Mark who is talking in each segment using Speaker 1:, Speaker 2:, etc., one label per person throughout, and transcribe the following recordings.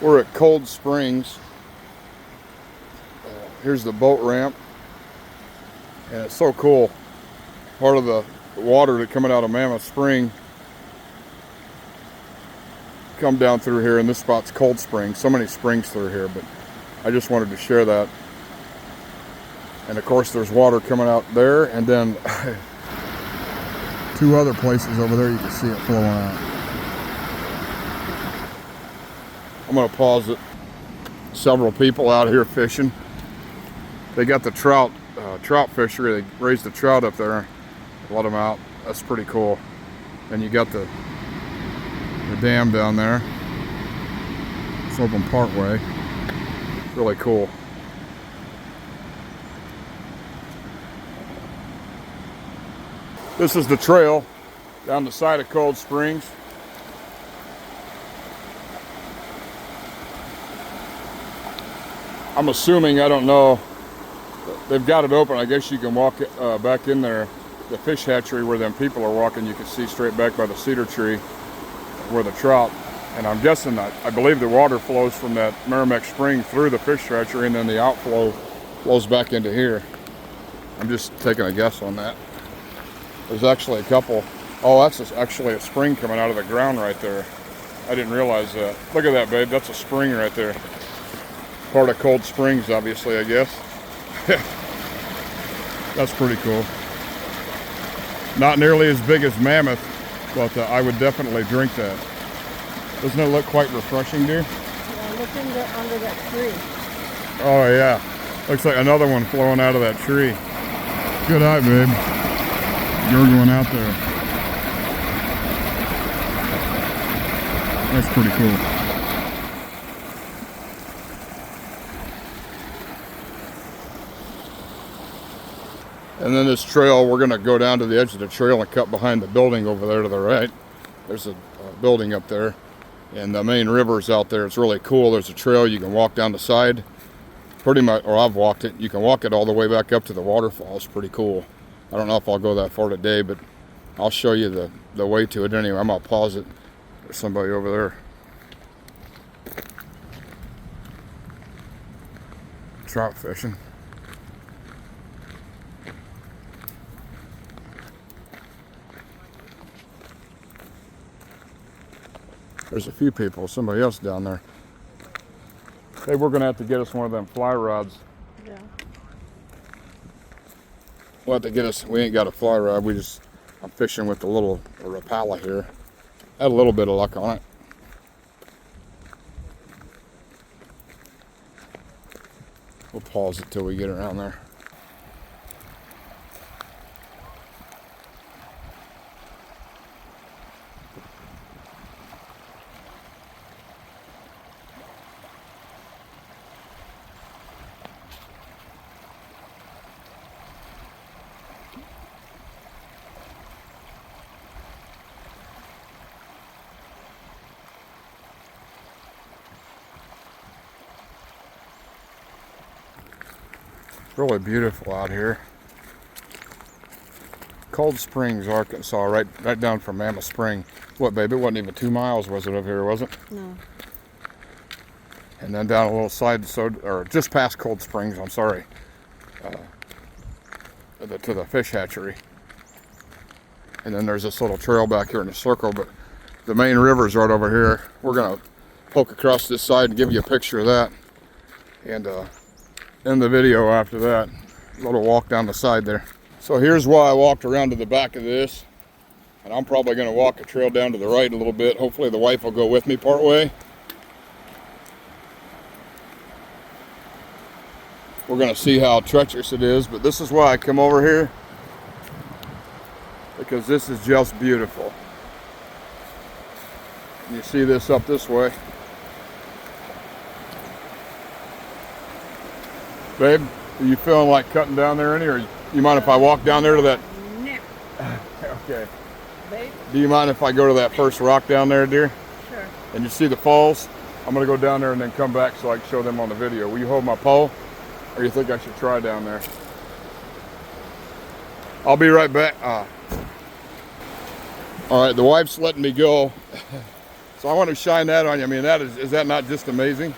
Speaker 1: We're at Cold Springs. Here's the boat ramp. And it's so cool. Part of the water that coming out of Mammoth Spring come down through here, and this spot's Cold Springs. So many springs through here, but I just wanted to share that. And of course there's water coming out there, and then two other places over there you can see it flowing out. I'm going to pause it. Several people out here fishing. They got the trout fishery. They raised the trout up there, let them out. That's pretty cool. And you got the dam down there. It's open part way. Really cool. This is the trail down the side of Cold Springs. I'm assuming, I don't know, they've got it open. I guess you can walk back in there, the fish hatchery where them people are walking. You can see straight back by the cedar tree where the trout, and I'm guessing that, I believe the water flows from that Merrimack Spring through the fish hatchery, and then the outflow flows back into here. I'm just taking a guess on that. There's actually a couple. Oh, that's actually a spring coming out of the ground right there. I didn't realize that. Look at that, babe. That's a spring right there. Part of Cold Springs, obviously, I guess. That's pretty cool. Not nearly as big as Mammoth, but I would definitely drink that. Doesn't it look quite refreshing, dear?
Speaker 2: Yeah, look under that tree.
Speaker 1: Oh, yeah. Looks like another one flowing out of that tree. Good eye, babe. You're going out there. That's pretty cool. And then this trail, we're going to go down to the edge of the trail and cut behind the building over there to the right. There's a building up there, and the main river's out there. It's really cool. There's a trail you can walk down the side. Pretty much, or I've walked it. You can walk it all the way back up to the waterfall. It's pretty cool. I don't know if I'll go that far today, but I'll show you the way to it anyway. I'm going to pause it. There's somebody over there trout fishing. There's a few people, somebody else down there. Hey, we're gonna have to get us one of them fly rods.
Speaker 2: Yeah.
Speaker 1: We'll have to get us, we ain't got a fly rod, I'm fishing with the little Rapala here. Had a little bit of luck on it. We'll pause it till we get around there. Really beautiful out here. Cold Springs, Arkansas, right down from Mammoth Spring. What, babe? It wasn't even 2 miles, was it, up here, was it?
Speaker 2: No.
Speaker 1: And then down a little side, or just past Cold Springs, I'm sorry, to the fish hatchery. And then there's this little trail back here in a circle, but the main river's right over here. We're gonna poke across this side and give you a picture of that. And in the video after that, a little walk down the side there. So here's why I walked around to the back of this, and I'm probably going to walk a trail down to the right a little bit. Hopefully the wife will go with me part way. We're going to see how treacherous it is, but this is why I come over here, because this is just beautiful. You see this up this way. Babe, are you feeling like cutting down there any, or you mind if I walk down there to that?
Speaker 2: No.
Speaker 1: Okay.
Speaker 2: Babe?
Speaker 1: Do you mind if I go to that first rock down there, dear?
Speaker 2: Sure.
Speaker 1: And you see the falls? I'm gonna go down there and then come back so I can show them on the video. Will you hold my pole? Or you think I should try down there? I'll be right back. All right, the wife's letting me go. So I want to shine that on you. I mean, is that not just amazing?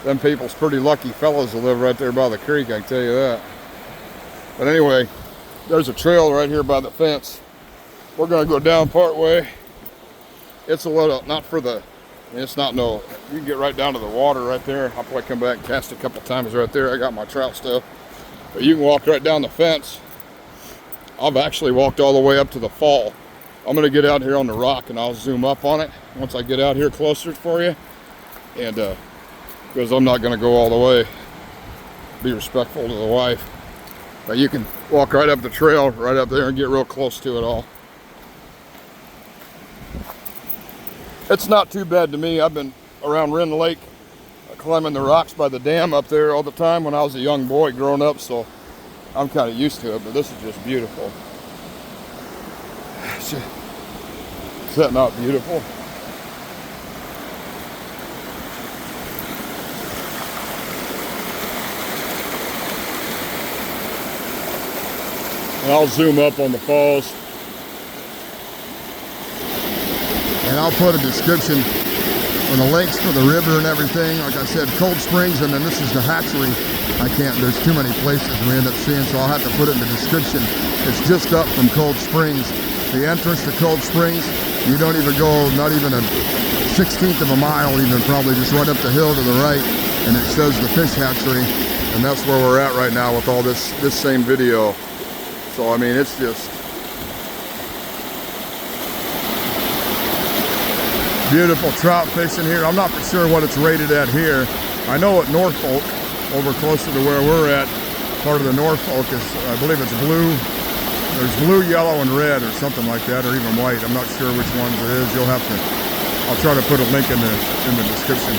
Speaker 1: Them people's pretty lucky fellows that live right there by the creek, I can tell you that. But anyway, there's a trail right here by the fence. We're gonna go down part way. It's a little, not for the, I mean, it's not no, you can get right down to the water right there. I'll probably come back and cast a couple times right there. I got my trout stuff. But you can walk right down the fence. I've actually walked all the way up to the fall. I'm gonna get out here on the rock and I'll zoom up on it once I get out here closer for you. And because I'm not gonna go all the way. Be respectful to the wife. But you can walk right up the trail, right up there and get real close to it all. It's not too bad to me. I've been around Wren Lake climbing the rocks by the dam up there all the time when I was a young boy growing up, so I'm kind of used to it, but this is just beautiful. Is that not beautiful? And I'll zoom up on the falls. And I'll put a description on the links for the river and everything. Like I said, Cold Springs, and then this is the Hatchery. There's too many places we end up seeing, so I'll have to put it in the description. It's just up from Cold Springs. The entrance to Cold Springs, you don't even go, not even a 16th of a mile even, probably just right up the hill to the right, and it says the fish hatchery, and that's where we're at right now with all this same video. So I mean, it's just beautiful trout fishing here. I'm not for sure what it's rated at here. I know at Norfolk, over closer to where we're at, part of the Norfolk is, I believe it's blue. There's blue, yellow, and red or something like that, or even white. I'm not sure which ones it is. You'll have to, I'll try to put a link in the description.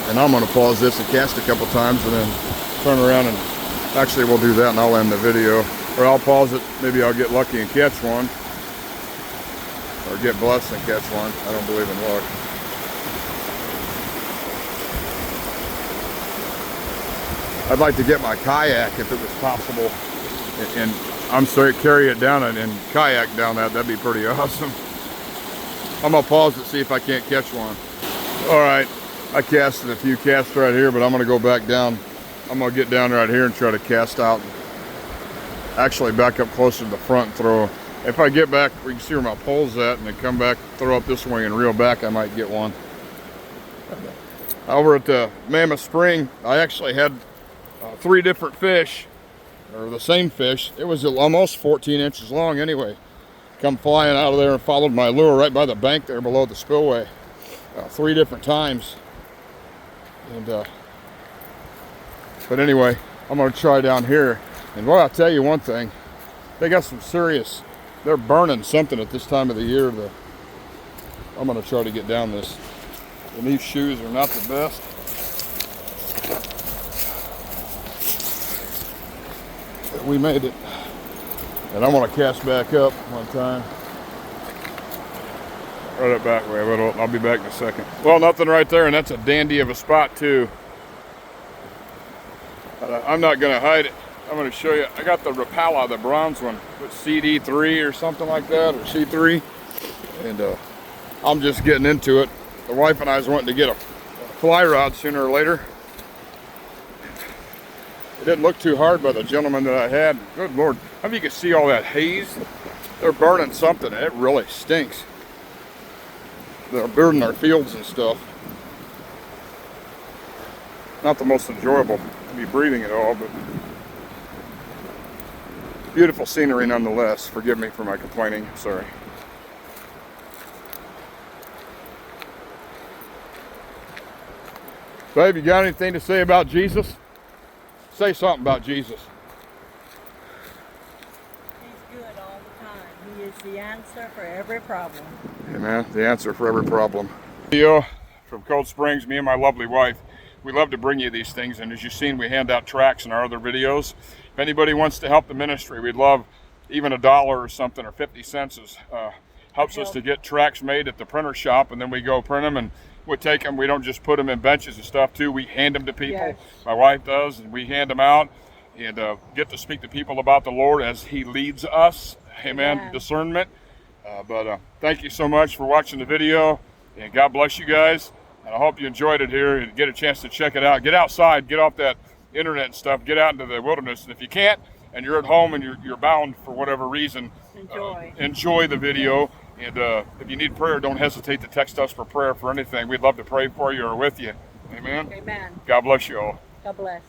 Speaker 1: And I'm gonna pause this and cast a couple times and then turn around and, actually we'll do that and I'll end the video. Or I'll pause it, maybe I'll get lucky and catch one. Or get blessed and catch one. I don't believe in luck. I'd like to get my kayak if it was possible, and I'm sorry, carry it down and kayak down that. That'd be pretty awesome. I'm gonna pause it, see if I can't catch one. All right, I casted a few casts right here, but I'm gonna go back down. I'm gonna get down right here and try to cast out. Actually, back up closer to the front and throw. If I get back, we can see where my pole's at, and then come back, throw up this way and reel back. I might get one. Over at the Mammoth Spring, I actually had 3 different fish, or the same fish. It was almost 14 inches long anyway. Come flying out of there and followed my lure right by the bank there below the spillway. 3 different times. And but anyway, I'm gonna try down here. And well, I'll tell you one thing, they got some serious, they're burning something at this time of the year. I'm gonna try to get down this. And these shoes are not the best. We made it, and I'm gonna cast back up one time. Right up back way, but I'll be back in a second. Well, nothing right there, and that's a dandy of a spot too. I'm not gonna hide it. I'm gonna show you. I got the Rapala, the bronze one, with CD3 or something like that, or C3, and I'm just getting into it. The wife and I was wanting to get a fly rod sooner or later. It didn't look too hard by the gentleman that I had. Good Lord. How you can see all that haze? They're burning something, and it really stinks. They're burning our fields and stuff. Not the most enjoyable to be breathing it all, but beautiful scenery nonetheless. Forgive me for my complaining. Sorry. Babe, you got anything to say about Jesus? Say something about Jesus.
Speaker 2: He's good all the time. He is the answer for every problem.
Speaker 1: Amen. The answer for every problem. Video from Cold Springs, me and my lovely wife. We love to bring you these things, and as you've seen, we hand out tracts in our other videos. If anybody wants to help the ministry, we'd love even $1 or something, or 50 cents helps us to get tracts made at the printer shop, and then we go print them and we take them. We don't just put them in benches and stuff too. We hand them to people.
Speaker 2: Yes.
Speaker 1: My wife does, and we hand them out and get to speak to people about the Lord as He leads us. Amen.
Speaker 2: Amen.
Speaker 1: Discernment. But thank you so much for watching the video, and God bless you guys. And I hope you enjoyed it here and get a chance to check it out. Get outside, get off that internet and stuff, get out into the wilderness. And if you can't, and you're at home and you're bound for whatever reason, enjoy the video. And if you need prayer, don't hesitate to text us for prayer for anything. We'd love to pray for you or with you. Amen.
Speaker 2: Amen.
Speaker 1: God bless you all.
Speaker 2: God bless.